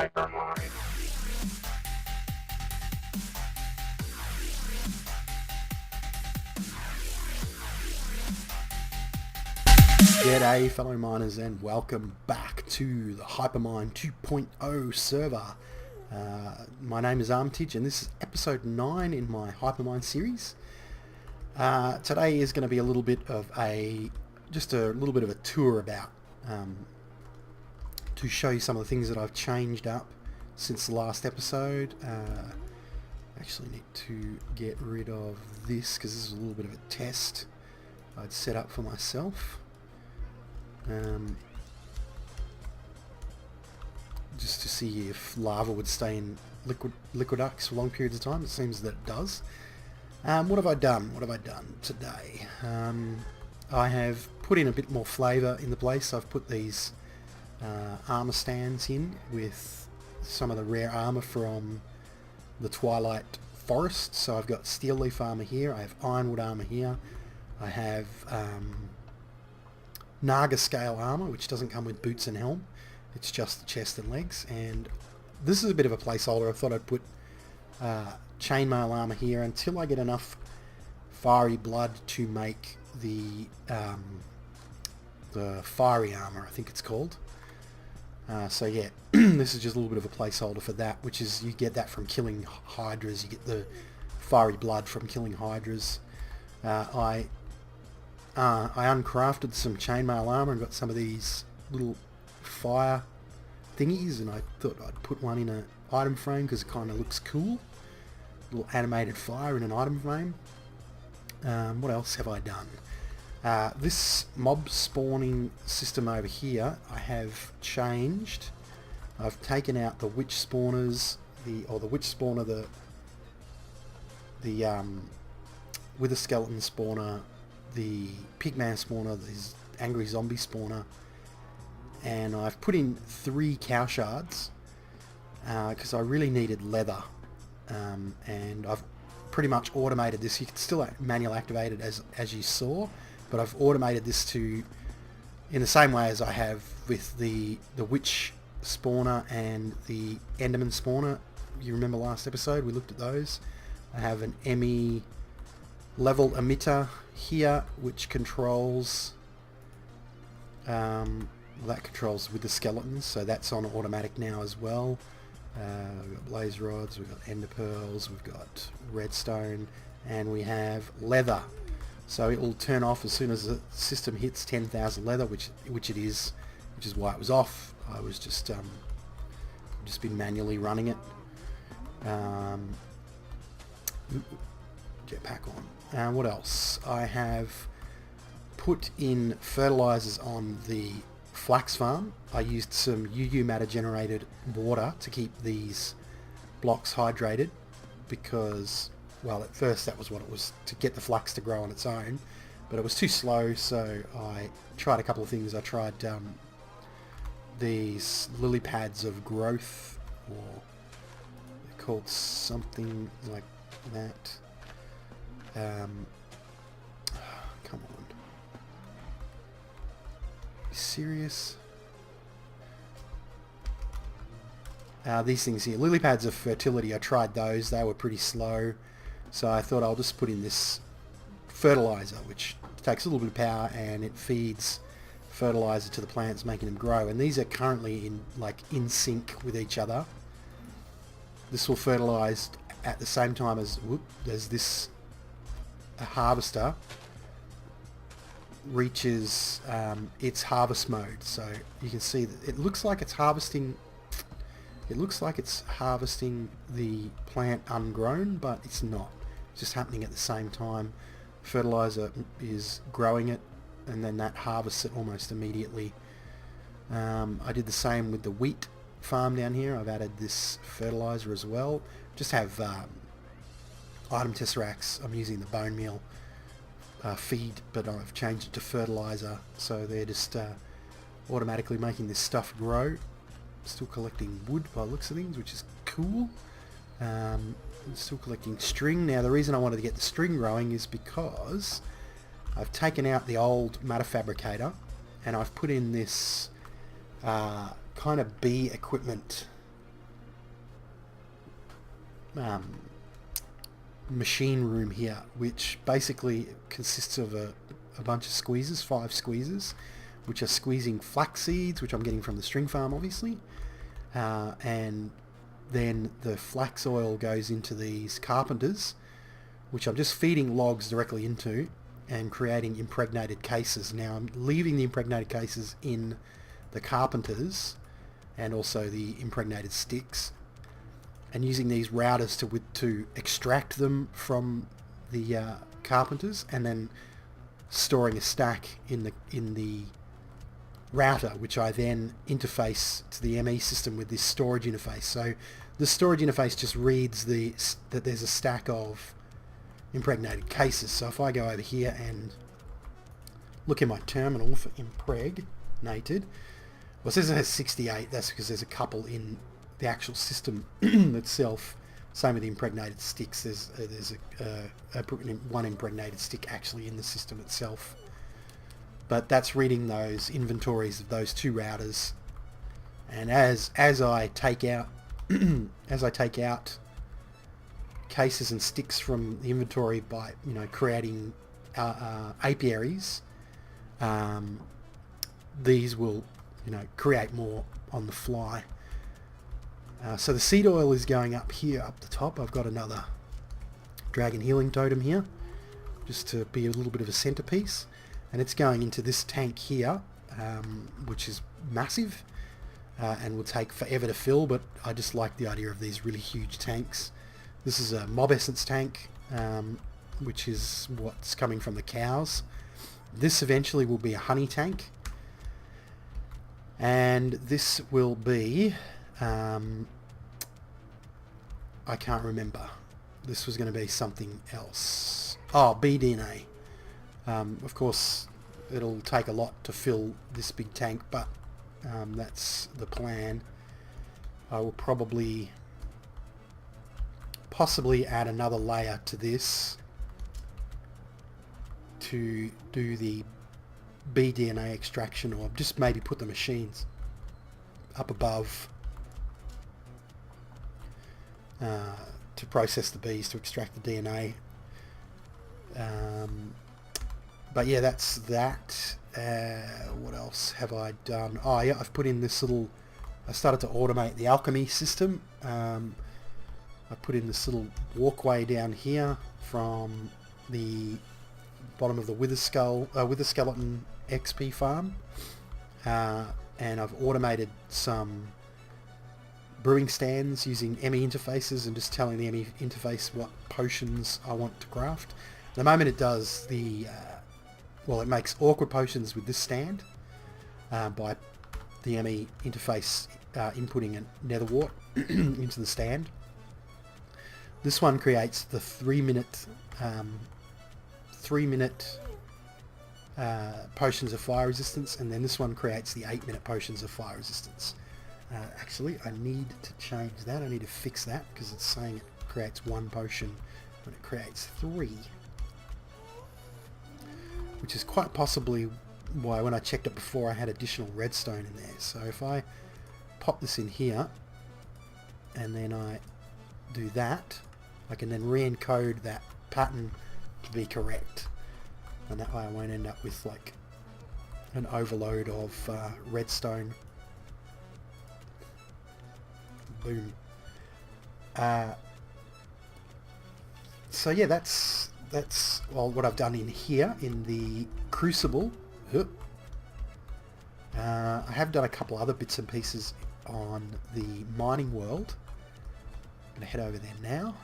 Hypermine. G'day fellow miners and welcome back to the Hypermine 2.0 server. My name is Armitage and this is episode 9 in my Hypermine series. Today is going to be a little bit of a tour about to show you some of the things that I've changed up since the last episode. Actually need to get rid of this because this is a little bit of a test I'd set up for myself. Just to see if lava would stay in liquidux for long periods of time. It seems that it does. What have I done today? I have put in a bit more flavour in the place. I've put these armour stands in with some of the rare armour from the Twilight Forest. So I've got steel leaf armour here, I have ironwood armour here, I have Naga scale armour, which doesn't come with boots and helm, it's just the chest and legs, and this is a bit of a placeholder. I thought I'd put chainmail armour here until I get enough fiery blood to make the fiery armour, I think it's called. So yeah, this is just a little bit of a placeholder for that, which is you get that from killing hydras. You get the fiery blood from killing hydras. I uncrafted some chainmail armour and got some of these little fire thingies, and I thought I'd put one in an item frame because it kind of looks cool. Little animated fire in an item frame. What else have I done? This mob spawning system over here I have changed. I've taken out the witch spawners, the witch spawner, the wither skeleton spawner, the pigman spawner, this angry zombie spawner, and I've put in 3 cow shards because I really needed leather, and I've pretty much automated this. You can still manual activate it as you saw, but I've automated this to in the same way as I have with the witch spawner and the enderman spawner. You remember last episode we looked at those. I have an ME level emitter here which controls that controls with the skeletons, so that's on automatic now as well. We've got blaze rods, we've got ender pearls, we've got redstone, and we have leather. So it will turn off as soon as the system hits 10,000 leather, which it is, which is why it was off. I was just been manually running it. Jetpack on. What else? I have put in fertilizers on the flax farm. I used some UU matter generated water to keep these blocks hydrated because, well, at first that was what it was, to get the flax to grow on its own, but it was too slow, so I tried a couple of things. I tried these lily pads of growth, or they're called something like that. Come on. Are you serious? These things here, lily pads of fertility, I tried those. They were pretty slow, so I thought I'll just put in this fertilizer, which takes a little bit of power and it feeds fertilizer to the plants, making them grow. And these are currently in sync with each other. This will fertilize at the same time as this harvester reaches its harvest mode. So you can see that it looks like it's harvesting. It looks like it's harvesting the plant ungrown, but it's not. It's just happening at the same time. Fertilizer is growing it, and then that harvests it almost immediately. I did the same with the wheat farm down here. I've added this fertilizer as well. Just have item tesseracts. I'm using the bone meal feed, but I've changed it to fertilizer, so they're just automatically making this stuff grow. Still collecting wood by the looks of things, which is cool. I'm still collecting string. Now the reason I wanted to get the string growing is because I've taken out the old matter fabricator and I've put in this kind of bee equipment machine room here, which basically consists of a bunch of squeezers, 5 squeezers, which are squeezing flax seeds, which I'm getting from the string farm, obviously. And then the flax oil goes into these carpenters, which I'm just feeding logs directly into and creating impregnated cases. Now I'm leaving the impregnated cases in the carpenters and also the impregnated sticks, and using these routers to extract them from the carpenters, and then storing a stack in the router, which I then interface to the ME system with this storage interface. So the storage interface just reads that there's a stack of impregnated cases. So if I go over here and look in my terminal for impregnated, well, it says it has 68. That's because there's a couple in the actual system itself. Same with the impregnated sticks. There's one impregnated stick actually in the system itself. But that's reading those inventories of those 2 routers. And as I take out cases and sticks from the inventory by creating apiaries, these will create more on the fly. So the seed oil is going up here, up the top. I've got another dragon healing totem here, just to be a little bit of a centerpiece. And it's going into this tank here, which is massive and will take forever to fill, but I just like the idea of these really huge tanks. This is a mob essence tank, which is what's coming from the cows. This eventually will be a honey tank. And this will be... I can't remember. This was going to be something else. Oh, BDNA. Of course, it'll take a lot to fill this big tank, but that's the plan. I will possibly add another layer to this to do the BDNA extraction, or just maybe put the machines up above to process the bees to extract the DNA. But yeah, that's that. What else have I done? Oh yeah, I've put in this little... I started to automate the Alchemy system. I put in this little walkway down here from the bottom of the Wither Skeleton XP farm. And I've automated some brewing stands using ME interfaces and just telling the ME interface what potions I want to craft. At the moment it does the... it makes awkward potions with this stand by the ME interface inputting a nether wart into the stand. This one creates the 3-minute potions of fire resistance, and then this one creates the 8-minute potions of fire resistance. Actually, I need to change that. I need to fix that because it's saying it creates 1 potion when it creates 3. Which is quite possibly why when I checked it before I had additional redstone in there. So if I pop this in here and then I do that, I can then re-encode that pattern to be correct. And that way I won't end up with like an overload of redstone. Boom. So yeah, that's what I've done in here in the Crucible. I have done a couple other bits and pieces on the mining world. I'm going to head over there now.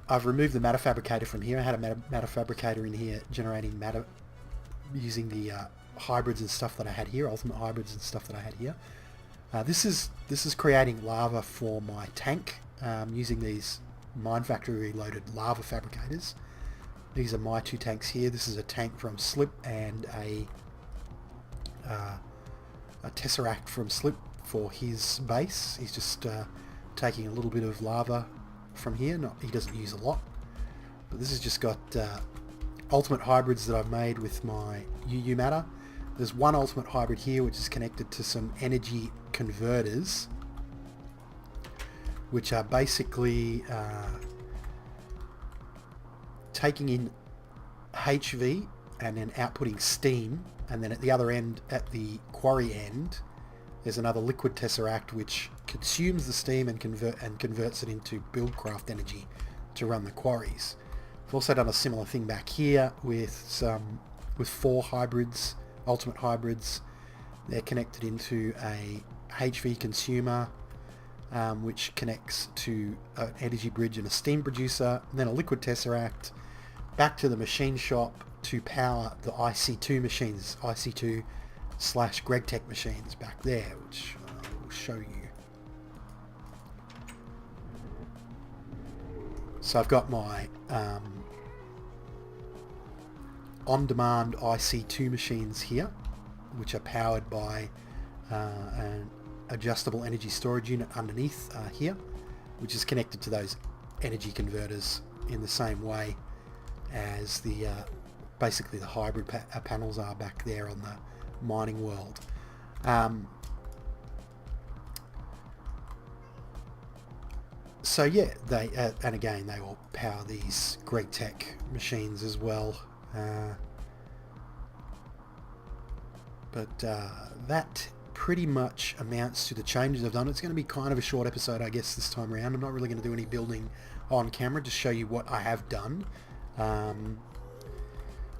I've removed the matter fabricator from here. I had a matter fabricator in here generating matter using the hybrids and stuff that I had here, ultimate hybrids and stuff that I had here. This is creating lava for my tank using these Mine Factory Reloaded lava fabricators. These are my 2 tanks here. This is a tank from Slip and a Tesseract from Slip for his base. He's just taking a little bit of lava from here. He doesn't use a lot. But this has just got ultimate hybrids that I've made with my UU matter. There's one ultimate hybrid here which is connected to some energy converters, which are basically taking in HV and then outputting steam, and then at the other end, at the quarry end, there's another liquid tesseract which consumes the steam and converts it into buildcraft energy to run the quarries. I've also done a similar thing back here with 4 hybrids, ultimate hybrids. They're connected into a HV consumer, which connects to an energy bridge and a steam producer, and then a liquid tesseract back to the machine shop to power the IC2 machines, IC2 / GregTech machines back there, which I will show you. So I've got my on-demand IC2 machines here, which are powered by an adjustable energy storage unit underneath here, which is connected to those energy converters in the same way as the basically the hybrid panels are back there on the mining world. So yeah, they and again they will power these GregTech machines as well. But that pretty much amounts to the changes I've done. It's going to be kind of a short episode, I guess, this time around. I'm not really going to do any building on camera, just show you what I have done.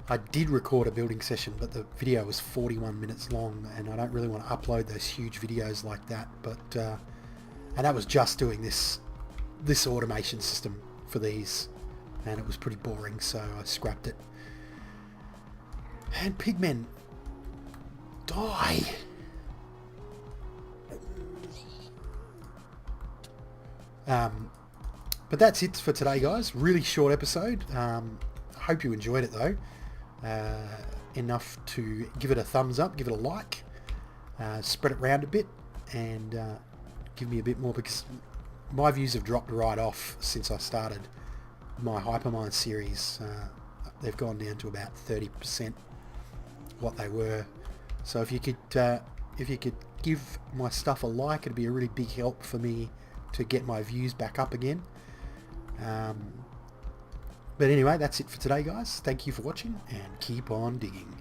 I did record a building session, but the video was 41 minutes long, and I don't really want to upload those huge videos like that. But and that was just doing this automation system for these, and it was pretty boring, so I scrapped it. And pigmen, die! But that's it for today, guys. Really short episode. I hope you enjoyed it though. Enough to give it a thumbs up, give it a like, spread it around a bit, and give me a bit more, because my views have dropped right off since I started my Hypermine series. They've gone down to about 30% what they were. So if you could give my stuff a like, it'd be a really big help for me to get my views back up again. But anyway, that's it for today, guys. Thank you for watching, and keep on digging.